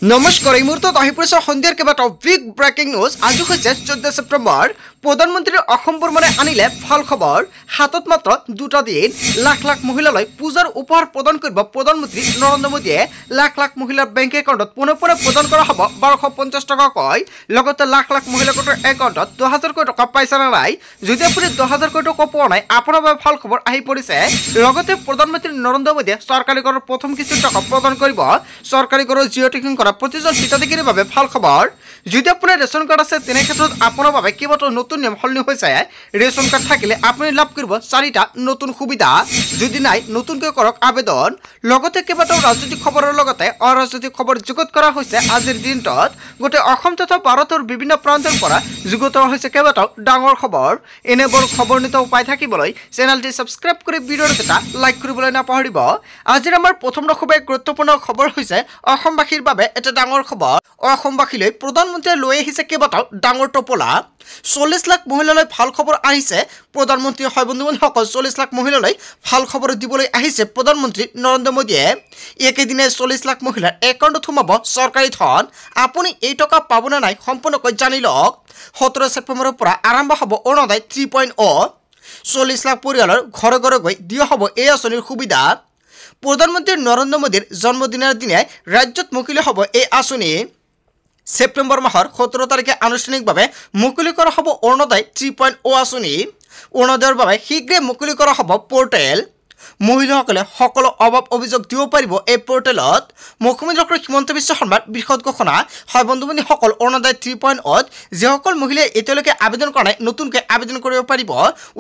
নমস্কাৰ এই মুহূৰ্তত আহি পৰিছে সন্ধিয়াৰ কেইবাটাও বিগ ব্ৰেকিং নিউজ। আজি হৈছে 14 ছেপ্টেম্বৰ। প্ৰধানমন্ত্ৰীৰ অসম ভ্ৰমণে আনিলে ভাল খবৰ। হাতত মাত্ৰ দুটা দিন লাখ লাখ মহিলালৈ পূজাৰ উপহাৰ প্ৰদান কৰিব প্ৰধানমন্ত্ৰী নৰেন্দ্ৰ মোদীয়ে। লাখ লাখ মহিলাৰ বেংক একাউণ্টত পোনে পোনে প্ৰদান কৰা হ'ব 1250 টকাকৈ। লগতে লাখ লাখ মহিলাৰ একাউণ্টত 2000 কোটি টকা পাইছে নে নাই? যদি আপুনি 2000 কোটি টকা পোৱা নাই, আপোনাৰ বাবে ভাল খবৰ আহি পৰিছে। লগতে প্ৰধানমন্ত্ৰী নৰেন্দ্ৰ মোদীয়ে চৰকাৰী ঘৰৰ প্ৰথম কিস্তিৰ টকা প্ৰদান কৰিব। চৰকাৰী ঘৰৰ জিঅ' টেকিং কৰা প্ৰতিজন হিতাধিকাৰীৰ বাবে ভাল খবৰ। যদি আপোনাৰ ৰেচন কাৰ্ড আছে তেনে ক্ষেত্ৰত আপোনাৰ বাবে কেইবাটাও নতুন নিয়ম সলনি হৈছে। ৰেচন কাৰ্ড থাকিলে আপুনি লাভ কৰিব 4টা নতুন সুবিধা। যদি নাই, নতুনকৈ কৰক আবেদন। লগতে কেইবাটাও ৰাজনৈতিক খবৰৰ লগতে অৰাজনৈতিক খবৰ যুগুত কৰা হৈছে। আজিৰ দিনটোত গোটেই অসম তথা ভাৰতৰ বিভিন্ন প্ৰান্তৰ পৰা যুগুত হৈছে কেইবাটাও ডাঙৰ খবৰ। এনেবোৰ খবৰ নিতৌ পাই থাকিবলৈ চেনেলটি ছাবস্ক্ৰাইব কৰি ভিডিঅ'টো এটা লাইক কৰিবলৈ নাপাহৰিব। আজিৰ আমাৰ প্ৰথম খুবেই গুৰুত্বপূৰ্ণ খবৰ হৈছে অসমবাসীৰ বাবে এটা ডাঙৰ খবৰ। অসমবাসীলৈ প্ৰধানমন্ত্ৰীয়ে লৈ আহিছে কেইবাটাও ডাঙৰ টোপোলা। 40 লাখ মহিলালৈ ভাল খবৰ আহিছে প্ৰধানমন্ত্ৰীয়ে। হয় বন্ধুসকল, 40 লাখ মহিলালৈ ভাল খবৰ দিবলৈ আহিছে প্ৰধানমন্ত্ৰী নৰেন্দ্ৰ মোদীয়ে। একেদিনে 40 লাখ মহিলাৰ একাউণ্টত সোমাব চৰকাৰী ধন। আপুনি এই টকা পাবনে নাই সম্পূৰ্ণকৈ জানি লওক। 17 ছেপ্টেম্বৰৰ পৰা আৰম্ভ হ'ব অৰুণোদয় 3.0। 40 লাখ পৰিয়ালৰ ঘৰে ঘৰে গৈ দিয়া হ'ব এই আঁচনিৰ সুবিধা। প্ৰধানমন্ত্ৰী নৰেন্দ্ৰ মোদীৰ জন্মদিনৰ দিনাই ৰাজ্যত মুকলি হ'ব এই আঁচনি। ছেপ্টেম্বৰ মাহৰ 17 তাৰিখে আনুষ্ঠানিকভাৱে মুকলি কৰা হ'ব অৰুণোদয় 3.0 আঁচনি। অৰুণোদয়ৰ বাবে শীঘ্ৰে মুকলি কৰা হ'ব পৰ্টেল। মহিলাসকলে সকলো অভাৱ অভিযোগ দিব পাৰিব এই পৰ্টেলত। মুখ্যমন্ত্ৰী ডক্টৰ হিমন্ত বিশ্ব শৰ্মাৰ বৃহৎ ঘোষণা। হয় বন্ধুসকল, অৰুণোদয় 3.0ত যিসকল মহিলাই এতিয়ালৈকে আবেদন কৰা নাই, নতুনকৈ আবেদন কৰিব পাৰিব।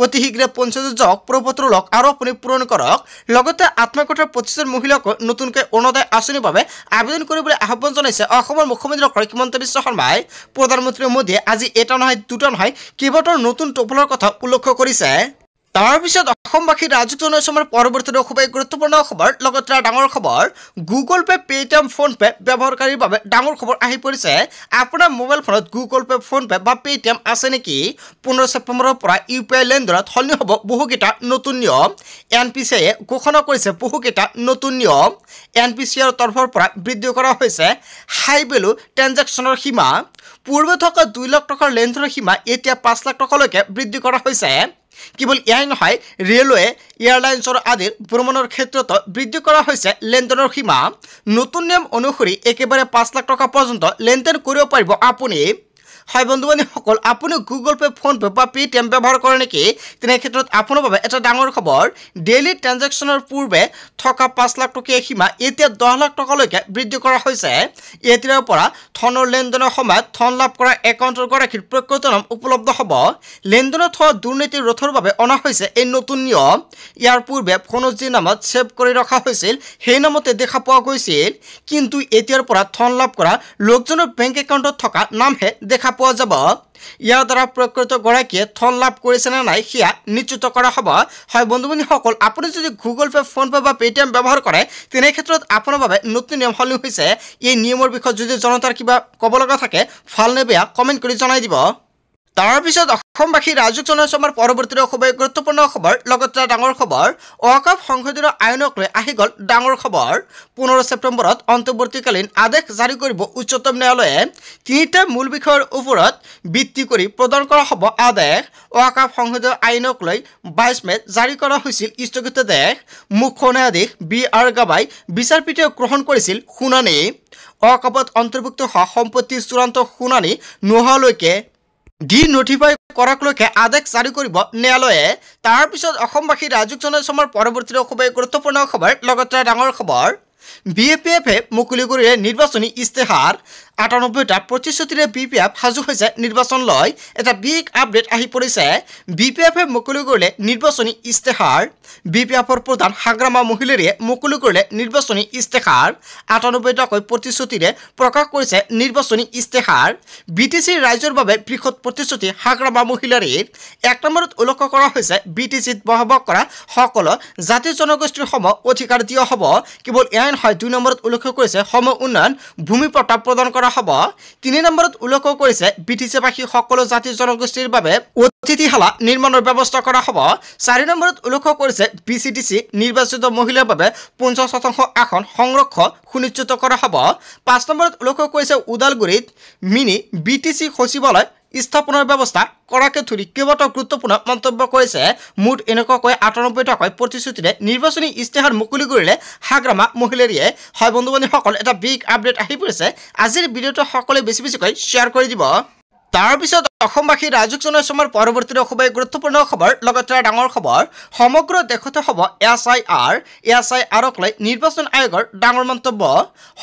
অতি শীঘ্ৰে পঞ্চায়তত যাওক, প্ৰপত্ৰ লওক আৰু আপুনি পূৰণ কৰক। লগতে আত্মসহায়ক প্ৰতিষ্ঠান মহিলাকক নতুনকৈ অৰুণোদয় আঁচনিৰ বাবে আবেদন কৰিবলৈ আহ্বান জনাইছে অসমৰ মুখ্যমন্ত্ৰী ডক্টৰ হিমন্ত বিশ্ব শৰ্মাই। প্ৰধানমন্ত্ৰী মোদীয়ে আজি এটা নহয় দুটা নহয় কেইবাটাও নতুন টোপোলাৰ কথা উল্লেখ কৰিছে। তাৰপিছত অসমবাসীৰ ৰাজুক জনসমৰ পৰৱৰ্তী খুবেই গুৰুত্বপূৰ্ণ খবৰ। লগতে ডাঙৰ খবৰ, গুগল পে', পে'টিএম, ফোনপে' ব্যৱহাৰকাৰীৰ বাবে ডাঙৰ খবৰ আহি পৰিছে। আপোনাৰ মোবাইল ফোনত গুগল পে', ফোনপে' বা পে'টিএম আছে নেকি? 15 ছেপ্টেম্বৰৰ পৰা UPI লেনদেনত সলনি হ'ব বহুকেইটা নতুন নিয়ম। NPCIয়ে ঘোষণা কৰিছে বহুকেইটা নতুন নিয়ম। NPCIৰ তৰফৰ পৰা বৃদ্ধি কৰা হৈছে হাই ভেলু ট্ৰেঞ্জেকশ্যনৰ সীমা। পূৰ্বে থকা 2 লাখ টকাৰ লেনদেনৰ সীমা এতিয়া 5 লাখ টকালৈকে বৃদ্ধি কৰা হৈছে। কেৱল এয়াই নহয়, ৰেলৱে, এয়াৰলাইন্সৰ আদিৰ ভ্ৰমণৰ ক্ষেত্ৰতো বৃদ্ধি কৰা হৈছে লেনদেনৰ সীমা। নতুন নিয়ম অনুসৰি একেবাৰে 5 লাখ টকা পৰ্যন্ত লেনদেন কৰিব পাৰিব আপুনি। হয় বন্ধুসকল, আপুনি গুগল পে', ফোনপে' বা পে'টিএম ব্যৱহাৰ কৰে নেকি? তেনে ক্ষেত্ৰত আপোনাৰ বাবে এটা ডাঙৰ খবৰ। ডেইলি ট্ৰেঞ্জেকশ্যনৰ পূৰ্বে থকা 5 লাখ টকীয়া সীমা এতিয়া 10 লাখ টকালৈকে বৃদ্ধি কৰা হৈছে। এতিয়াৰ পৰা ধনৰ লেনদেনৰ সময়ত ধন লাভ কৰা একাউণ্টৰ গৰাকীৰ প্ৰকৃত নাম উপলব্ধ হ'ব। লেনদেনত হোৱা দুৰ্নীতি ৰোধৰ বাবে অনা হৈছে এই নতুন নিয়ম। ইয়াৰ পূৰ্বে ফোনত যি নামত ছেভ কৰি ৰখা হৈছিল সেই নামতে দেখা পোৱা গৈছিল, কিন্তু এতিয়াৰ পৰা ধন লাভ কৰা লোকজনৰ বেংক একাউণ্টত থকা নামহে দেখা পোৱা যাব। ইয়াৰ দ্বাৰা প্ৰকৃত গৰাকীয়ে ধন লাভ কৰিছে নে নাই সেয়া নিশ্চিত কৰা হ'ব। হয় বন্ধুসকল, আপুনি যদি গুগল পে', ফোনপে' বা পে'টিএম ব্যৱহাৰ কৰে তেনে ক্ষেত্ৰত আপোনাৰ বাবে নতুন নিয়ম সলনি হৈছে। এই নিয়মৰ বিষয়ে যদি জনতাৰ কিবা ক'ব লগা থাকে, ভাল নে বেয়া কমেণ্ট কৰি জনাই দিব। তাৰপিছত অসমবাসী ৰাজুক জনসমৰ পৰৱৰ্তী খুবেই গুৰুত্বপূৰ্ণ খবৰ। লগতে ডাঙৰ খবৰ, ৱাকফ সংশোধনী আইনক লৈ আহি গ'ল ডাঙৰ খবৰ। 15 ছেপ্টেম্বৰত অন্তৰ্বৰ্তীকালীন আদেশ জাৰি কৰিব উচ্চতম ন্যায়ালয়ে। 3টা মূল বিষয়ৰ ওপৰত ভিত্তি কৰি প্ৰদান কৰা হ'ব আদেশ। ৱাকফ সংশোধনী আইনক লৈ 22 মে'ত জাৰি কৰা হৈছিল স্থগিতাদেশ। মুখ্য ন্যায়াধীশ BR গাবাই বিচাৰপীঠে গ্ৰহণ কৰিছিল শুনানি। ৱাকফত অন্তৰ্ভুক্ত হোৱা সম্পত্তিৰ চূড়ান্ত শুনানি নোহোৱালৈকে নটিফাই কৰাকলৈকে আদেশ জাৰি কৰিব ন্যায়ালয়ে। তাৰপিছত অসমবাসী ৰাজুক জনসমৰ পৰৱৰ্তী খুবেই গুৰুত্বপূৰ্ণ খবৰ। লগতে ডাঙৰ খবৰ, BPFে মুকলি কৰিলে নিৰ্বাচনী ইস্তেহাৰ। 98টা প্ৰতিশ্ৰুতিৰে BPF সাজু হৈছে নিৰ্বাচন লৈ। এটা বিগ আপডেট আহি পৰিছে। BPFে মুকলি কৰিলে নিৰ্বাচনী ইস্তেহাৰ। BPFৰ প্ৰধান হাগ্ৰামা মহিলাৰীয়ে মুকলি কৰিলে নিৰ্বাচনী ইস্তেহাৰ। 98টাকৈ প্ৰতিশ্ৰুতিৰে প্ৰকাশ কৰিছে নিৰ্বাচনী ইস্তেহাৰ। BTCৰ ৰাইজৰ বাবে বৃহৎ প্ৰতিশ্ৰুতি হাগ্ৰামা মহিলাৰীৰ। 1 নম্বৰত উল্লেখ কৰা হৈছে BTCত বসবাস কৰা সকলো জাতি জনগোষ্ঠীৰ সম অধিকাৰ দিয়া হ'ব। কেৱল এয়াই নহয়। 2 নম্বৰত উল্লেখ কৰিছে সম উন্নয়ন ভূমি পট্টা প্ৰদান কৰা হ'ব। 3 নম্বৰত উল্লেখ কৰিছে বিটিচিবাসী সকলো জাতি জনগোষ্ঠীৰ বাবে অতিথিশালা নিৰ্মাণৰ ব্যৱস্থা কৰা হ'ব। 4 নম্বৰত উল্লেখ কৰিছে BCTC নিৰ্বাচিত মহিলাৰ বাবে 50% আসন সংৰক্ষণ সুনিশ্চিত কৰা হ'ব। 5 নম্বৰত উল্লেখ কৰিছে ওদালগুৰিত মিনি BTC সচিবালয় স্থাপনৰ ব্যৱস্থা কৰাকে ধৰি কেইবাটাও গুৰুত্বপূৰ্ণ মন্তব্য কৰিছে। মুঠ এনেকুৱাকৈ 98টাকৈ প্ৰতিশ্ৰুতিৰে নিৰ্বাচনী ইস্তাহাৰ মুকলি কৰিলে হাগ্ৰামা মহিলাৰীয়ে। হয় বন্ধু বান্ধৱীসকল, এটা বিগ আপডেট আহি পৰিছে। আজিৰ ভিডিঅ'টো সকলোৱে বেছিকৈ শ্বেয়াৰ কৰি দিব। তাৰপিছত অসমবাসী ৰাজুক জনাইছমৰ পৰৱৰ্তী খুবেই গুৰুত্বপূৰ্ণ খবৰ, লগতে ডাঙৰ খবৰ। সমগ্ৰ দেশতে হ'ব SIRক লৈ নিৰ্বাচন আয়োগৰ ডাঙৰ মন্তব্য।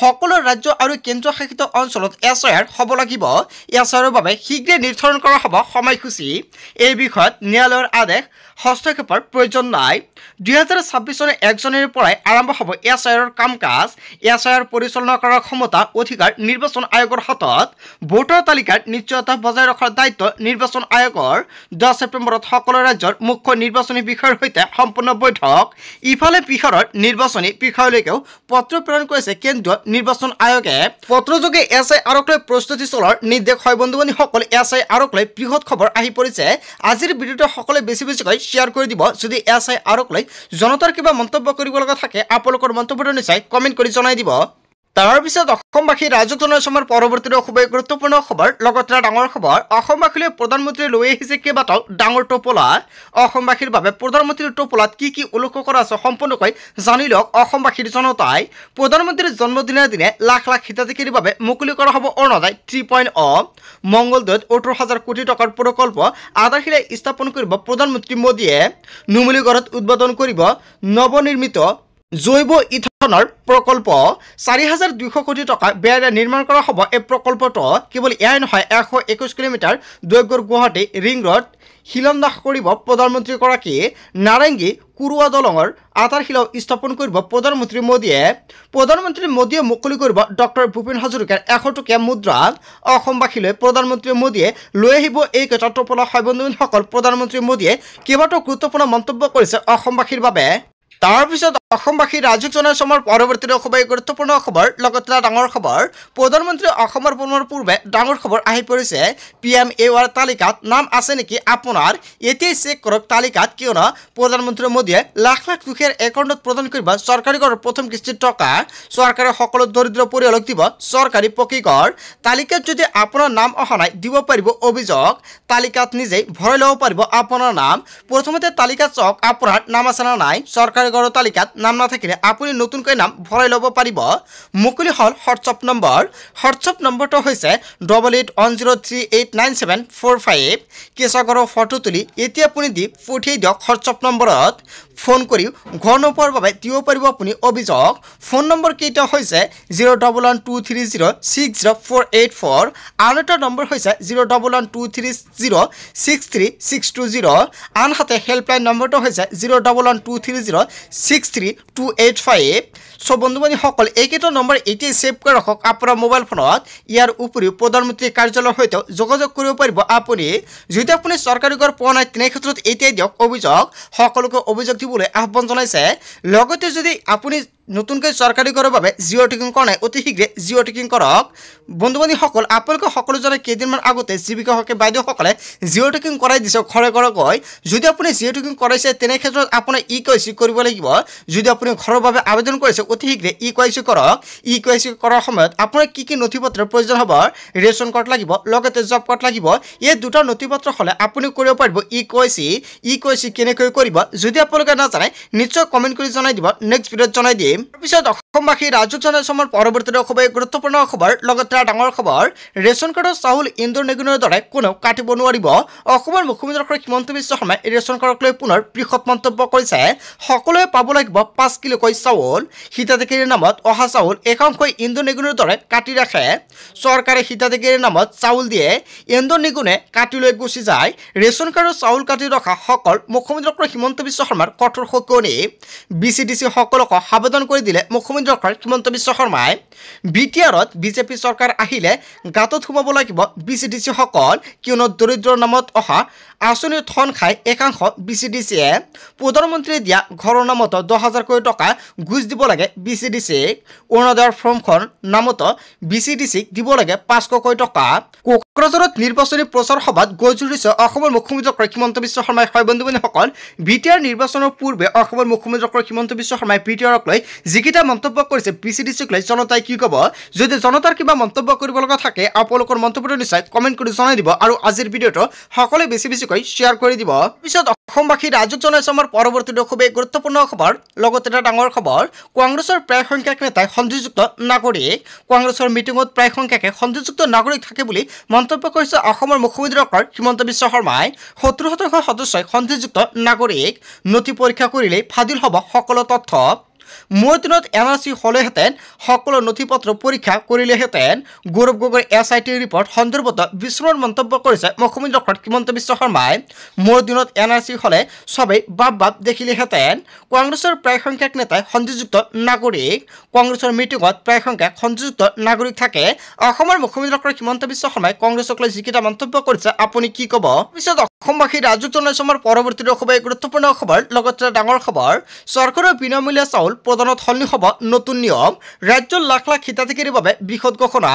সকলো ৰাজ্য আৰু কেন্দ্ৰীয় শাসিত অঞ্চলত SIR হ'ব লাগিব। SIRৰ বাবে শীঘ্ৰে নিৰ্ধাৰণ কৰা হ'ব সময়সূচী। এই বিষয়ত ন্যায়ালয়ৰ আদেশ হস্তক্ষেপৰ প্ৰয়োজন নাই। 2026 চনৰ 1 জানুৱাৰীৰ পৰাই আৰম্ভ হ'ব SIRৰ কাম কাজ। SIR পৰিচালনা কৰাৰ ক্ষমতা অধিকাৰ নিৰ্বাচন আয়োগৰ হাতত। ভোটাৰ তালিকাৰ নিশ্চয়তা বজাই ৰখাৰ দায়িত্ব নিৰ্বাচন আয়োগৰ। 10 ছেপ্টেম্বৰত সকলো ৰাজ্যৰ মুখ্য নিৰ্বাচনী বিষয়াৰ সৈতে সম্পূৰ্ণ বৈঠক। ইফালে বিহাৰৰ নিৰ্বাচনী বিষয়ালৈকেও পত্ৰ প্ৰেৰণ কৰিছে কেন্দ্ৰীয় নিৰ্বাচন আয়োগে। পত্ৰযোগে SIRক লৈ প্ৰস্তুতি চলোৱাৰ নিৰ্দেশ। হয় বন্ধু বান্ধৱীসকল, SIRক লৈ বৃহৎ খবৰ আহি পৰিছে। আজিৰ ভিডিঅ'টো সকলোৱে বেছিকৈ শ্বেয়াৰ কৰি দিব। যদি SIRক লৈ জনতাৰ কিবা মন্তব্য কৰিব লগা থাকে আপোনালোকৰ মন্তব্যটো নিশ্চয় কমেণ্ট কৰি জনাই দিব। তাৰপিছত অসমবাসী ৰাজুক জনাইছমৰ পৰৱৰ্তী খুবেই গুৰুত্বপূৰ্ণ খবৰ, লগতে ডাঙৰ খবৰ। অসমবাসীলৈ প্ৰধানমন্ত্ৰীয়ে লৈ আহিছে কেইবাটাও ডাঙৰ টোপোলা। অসমবাসীৰ বাবে প্ৰধানমন্ত্ৰীৰ টোপোলাত কি উল্লেখ কৰা আছে সম্পূৰ্ণকৈ জানি লওক অসমবাসীৰ জনতাই। প্ৰধানমন্ত্ৰীৰ জন্মদিনৰ দিনে লাখ লাখ হিতাধিকাৰীৰ বাবে মুকলি কৰা হ'ব অৰুণোদয় 3.0। মংগলদৈত 18,000 কোটি টকাৰ প্ৰকল্প আধাৰশিলা স্থাপন কৰিব প্ৰধানমন্ত্ৰী মোদীয়ে। নুমলীগড়ত উদ্বোধন কৰিব নৱনিৰ্মিত জৈৱ ইথানৰ প্ৰকল্প। 4,200 কোটি টকা ব্যয়েৰে নিৰ্মাণ কৰা হ'ব এই প্ৰকল্পটো। কেৱল এয়াই নহয়, 121 কিলোমিটাৰ দৈৰ্ঘ্যৰ গুৱাহাটী ৰিং ৰোড শিলান্যাস কৰিব প্ৰধানমন্ত্ৰীগৰাকীয়ে। নাৰেংগী কুৰুৱা দলঙৰ আধাৰশিলাও স্থাপন কৰিব প্ৰধানমন্ত্ৰী মোদীয়ে। প্ৰধানমন্ত্ৰী মোদীয়ে মুকলি কৰিব ডক্টৰ ভূপেন হাজৰিকাৰ 100 টকীয়া মুদ্ৰা। অসমবাসীলৈ প্ৰধানমন্ত্ৰী মোদীয়ে লৈ আহিব এইকেইটা টোপোলা। হয় বন্ধুসকল, প্ৰধানমন্ত্ৰী মোদীয়ে কেইবাটাও গুৰুত্বপূৰ্ণ মন্তব্য কৰিছে অসমবাসীৰ বাবে। তাৰপিছত অসমবাসী ৰাজুক জনাইছমৰ পৰৱৰ্তী খুবেই গুৰুত্বপূৰ্ণ খবৰ, লগতে ডাঙৰ খবৰ। প্ৰধানমন্ত্ৰী অসমৰ ভ্ৰমণৰ পূৰ্বে ডাঙৰ খবৰ আহি পৰিছে। PMAOৰ তালিকাত নাম আছে নেকি আপোনাৰ? এতিয়াই চেক কৰক তালিকাত, কিয়নো প্ৰধানমন্ত্ৰী মোদীয়ে লাখ লাখ দুখীয়াৰ একাউণ্টত প্ৰদান কৰিব চৰকাৰী ঘৰৰ প্ৰথম কিস্তিৰ টকা। চৰকাৰে সকলো দৰিদ্ৰ পৰিয়ালক দিব চৰকাৰী পকী ঘৰ। তালিকাত যদি আপোনাৰ নাম অহা নাই দিব পাৰিব অভিযোগ। তালিকাত নিজেই ভৰাই ল'ব পাৰিব আপোনাৰ নাম। প্ৰথমতে তালিকাত চাওক আপোনাৰ নাম আছে নে নাই। চৰকাৰী ঘৰৰ তালিকাত নাম নাথাকিলে আপুনি নতুনকৈ নাম ভৰাই ল'ব পাৰিব। মুকলি হ'ল হোৱাটছআপ নম্বৰ। হোৱাটছআপ নম্বৰটো হৈছে 8810389745। কেঁচা ঘৰৰ ফটো তুলি এতিয়া আপুনি দি পঠিয়াই দিয়ক হোৱাটছআপ নম্বৰত। ফোন কৰি ঘৰ নোপোৱাৰ বাবে দিব পাৰিব আপুনি অভিযোগ। ফোন নম্বৰ কেইটা হৈছে 01123060484। আন এটা নম্বৰ হৈছে 01123063620। আনহাতে হেল্পলাইন নম্বৰটো হৈছে 01123063285। চ' বন্ধু বান্ধৱীসকল, এইকেইটা নম্বৰ এতিয়াই ছেভ কৰি ৰাখক আপোনাৰ মোবাইল ফোনত। ইয়াৰ উপৰিও প্ৰধানমন্ত্ৰী কাৰ্যালয়ৰ সৈতে যোগাযোগ কৰিব পাৰিব আপুনি। যদি আপুনি চৰকাৰী ঘৰ পোৱা নাই তেনে ক্ষেত্ৰত এতিয়াই দিয়ক অভিযোগ। সকলোকে অভিযোগ দিবলৈ আহ্বান জনাইছে। লগতে যদি আপুনি নতুনকৈ চৰকাৰী ঘৰৰ বাবে জিঅ' টেকিং কৰা নাই অতি শীঘ্ৰে জিঅ' টেকিং কৰক। বন্ধু বান্ধৱীসকল, আপোনালোকে সকলোজনে কেইদিনমান আগতে জীৱিকা হকে বাইদেউসকলে জিঅ' টেকিং কৰাই দিছে ঘৰে ঘৰে গৈ। যদি আপুনি জিঅ' টেকিং কৰাইছে তেনে ক্ষেত্ৰত আপোনাৰ EKYC কৰিব লাগিব। যদি আপুনি ঘৰৰ বাবে আবেদন কৰিছে অতি শীঘ্ৰে EKYC কৰক। EKYC কৰাৰ সময়ত আপোনাৰ কি নথি পত্ৰৰ প্ৰয়োজন হ'ব? ৰেচন কাৰ্ড লাগিব, লগতে জব কাৰ্ড লাগিব। এই দুটা নথি পত্ৰ হ'লে আপুনি কৰিব পাৰিব EKYC। EKYC কেনেকৈ কৰিব যদি আপোনালোকে নাজানে নিশ্চয় কমেণ্ট কৰি জনাই দিব, নেক্সট ভিডিঅ'ত জনাই দিম। তাৰপিছত অসমবাসী ৰাজুক জনাইছমৰ পৰৱৰ্তী খুবেই গুৰুত্বপূৰ্ণ খবৰ, লগতে ডাঙৰ খবৰ। ৰেচন কাৰ্ডৰ চাউল ইন্দোৰ নিগমৰ দৰে কোনেও কাটিব নোৱাৰিব। অসমৰ মুখ্যমন্ত্ৰী হিমন্ত বিশ্ব শৰ্মাই ৰেচন কাৰ্ডক লৈ পুনৰ বৃহৎ মন্তব্য কৰিছে। সকলোৱে পাব লাগিব 5 কিলোকৈ চাউল। হিতাধিকাৰীৰ নামত অহা চাউল একাংশই ইন্দোৰ নিগমৰ দৰে কাটি ৰাখে। চৰকাৰে হিতাধিকাৰীৰ নামত চাউল দিয়ে, ইন্দোৰ নিগমে কাটি লৈ গুচি যায়। ৰেচন কাৰ্ডৰ চাউল কাটি ৰখা সকল মুখ্যমন্ত্ৰী হিমন্ত বিশ্ব শৰ্মাৰ কঠোৰ সকিয়নি। BCTC সকলক আবেদন কৰি দিলে মুখ্যমন্ত্ৰী হিমন্ত বিশ্ব শৰ্মাই। BTRত বিজেপি চৰকাৰ আহিলে গাঁতত সোমাব লাগিব BCTC সকল, কিয়নো দৰিদ্ৰৰ নামত অহা আঁচনিৰ ধন খাই একাংশ BCDCয়ে প্ৰধানমন্ত্ৰীয়ে দিয়া ঘৰৰ নামত 10,000 কোটি টকা ঘুষ দিব লাগে BCDCক অৰুণোদয়ৰ ফৰ্মখন নামত BCDCক দিব লাগে 500 কোটি টকা কোকৰাঝাৰত নিৰ্বাচনী প্ৰচাৰ সভাত গজুৰিছে অসমৰ মুখ্যমন্ত্ৰী হিমন্ত বিশ্ব শৰ্মাই হয় বন্ধুসকল বিটিআৰ নিৰ্বাচনৰ পূৰ্বে অসমৰ মুখ্যমন্ত্ৰী হিমন্ত বিশ্ব শৰ্মাই বিটিআৰক লৈ যিকিটা মন্তব্য কৰিছে BCDCক লৈ জনতাই কি ক'ব যদি জনতাৰ কিবা মন্তব্য কৰিব লগা থাকে আপোনালোকৰ মন্তব্যটো নিশ্চয় কমেন্ট কৰি জনাই দিব আৰু আজিৰ ভিডিঅটো সকলোৱে বেছিকৈ শ্বেয়াৰ কৰি দিব পিছত অসমবাসী ৰাজ্যক জনাইছে আমাৰ পৰৱৰ্তী খুবেই গুৰুত্বপূৰ্ণ খবৰ লগতে এটা ডাঙৰ খবৰ কংগ্ৰেছৰ প্ৰায় সংখ্যক নেতাই সন্ধিযুক্ত নাগৰিক কংগ্ৰেছৰ মিটিঙত প্ৰায় সংখ্যকে সন্ধিযুক্ত নাগৰিক থাকে বুলি মন্তব্য কৰিছে অসমৰ মুখ্যমন্ত্ৰী হিমন্ত বিশ্ব শৰ্মাই 70% সদস্যই সন্ধিযুক্ত নাগৰিক নথি পৰীক্ষা কৰিলে ফাদিল হ'ব সকলো তথ্য মোৰ দিনত NRC হলেহেঁতেন সকলো নথিপত্ৰ পৰীক্ষা কৰিলেহেঁতেন গৌৰৱ গগৈ SIT ৰিপৰ্ট সন্দৰ্ভত বিস্মৰণৰ মন্তব্য কৰিছে মুখ্যমন্ত্ৰী হিমন্ত বিশ্ব শৰ্মাই মোৰ দিনত NRC হলে সবেই বাপ দেখিলেহেঁতেন কংগ্ৰেছৰ প্ৰায় সংখ্যক নেতাই সন্ধিযুক্ত নাগৰিক কংগ্ৰেছৰ মিটিঙত প্ৰায় সংখ্যক সন্ধিযুক্ত নাগৰিক থাকে অসমৰ মুখ্যমন্ত্ৰী হিমন্ত বিশ্ব শৰ্মাই কংগ্ৰেছক লৈ যিকেইটা মন্তব্য কৰিছে আপুনি কি ক'ব পিছত অসমবাসী ৰাজ্যক জনাইছে আমাৰ পৰৱৰ্তী খুবেই গুৰুত্বপূৰ্ণ খবৰ লগতে ডাঙৰ খবৰ চৰকাৰৰ বিনামূলীয়া চাউল প্ৰদানত সলনি হ'ব নতুন নিয়ম ৰাজ্যৰ লাখ হিতাধিকাৰীৰ বাবে বৃহৎ ঘোষণা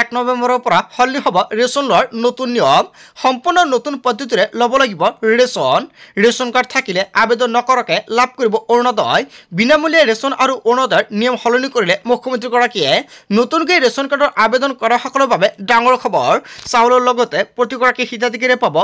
1 নৱেম্বৰৰ পৰা সলনি হ'ব ৰেচন লোৱাৰ নতুন নিয়ম সম্পূৰ্ণ নতুন পদ্ধতিৰে ল'ব লাগিব ৰেচন কাৰ্ড থাকিলে আবেদন নকৰাকে লাভ কৰিব অৰুণোদয় বিনামূলীয়া ৰেচন আৰু অৰুণোদয়ৰ নিয়ম সলনি কৰিলে মুখ্যমন্ত্ৰীগৰাকীয়ে নতুনকৈ ৰেচন কাৰ্ডৰ আবেদন কৰাসকলৰ বাবে ডাঙৰ খবৰ চাউলৰ লগতে প্ৰতিগৰাকী হিতাধিকাৰীয়ে পাব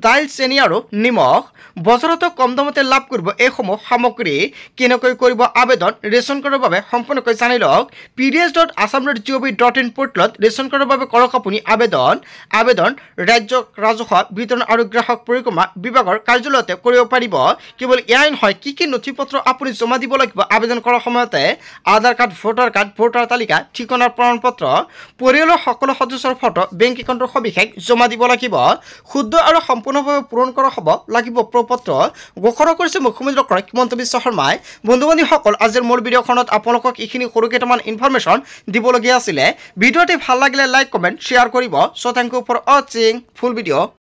দাইল চেনি আৰু নিমখ বজাৰত কম দামতে লাভ কৰিব এইসমূহ সামগ্ৰী কেনেকৈ কৰিব আবেদন ৰেচন কাৰ্ডৰ বাবে সম্পূৰ্ণকৈ জানি লওক pds.assam.gov.in পৰ্টেলত ৰেচন কাৰ্ডৰ বাবে কৰক আপুনি আবেদন ৰাজ্য ৰাজহুৱা বিতৰণ আৰু গ্ৰাহক পৰিক্ৰমা বিভাগৰ কাৰ্যালয়তে কৰিব পাৰিব কেৱল এয়াই নহয় কি নথিপত্ৰ আপুনি জমা দিব লাগিব আবেদন কৰাৰ সময়তে আধাৰ কাৰ্ড ভোটাৰ তালিকা ঠিকনাৰ প্ৰমাণপত্ৰ পৰিয়ালৰ সকলো সদস্যৰ ফটো বেংক একাউণ্টৰ সবিশেষ জমা দিব লাগিব শুদ্ধ আৰু সম্পূৰ্ণভাৱে পূৰণ কৰা হ'ব লাগিব প্ৰপত্ৰ ঘোষণা কৰিছে মুখ্যমন্ত্ৰী হিমন্ত বিশ্ব শৰ্মাই বন্ধুসকল আজিৰ মূল ভিডিঅ'খনত আপোনালোকক এইখিনি সৰু কেইটামান ইনফৰমেশ্যন দিবলগীয়া আছিলে ভিডিঅ'টি ভাল লাগিলে লাইক কমেণ্ট শ্বেয়াৰ কৰিব সো থ্যাংক ইউ ফৰ ৱাচিং ফুল ভিডিঅ'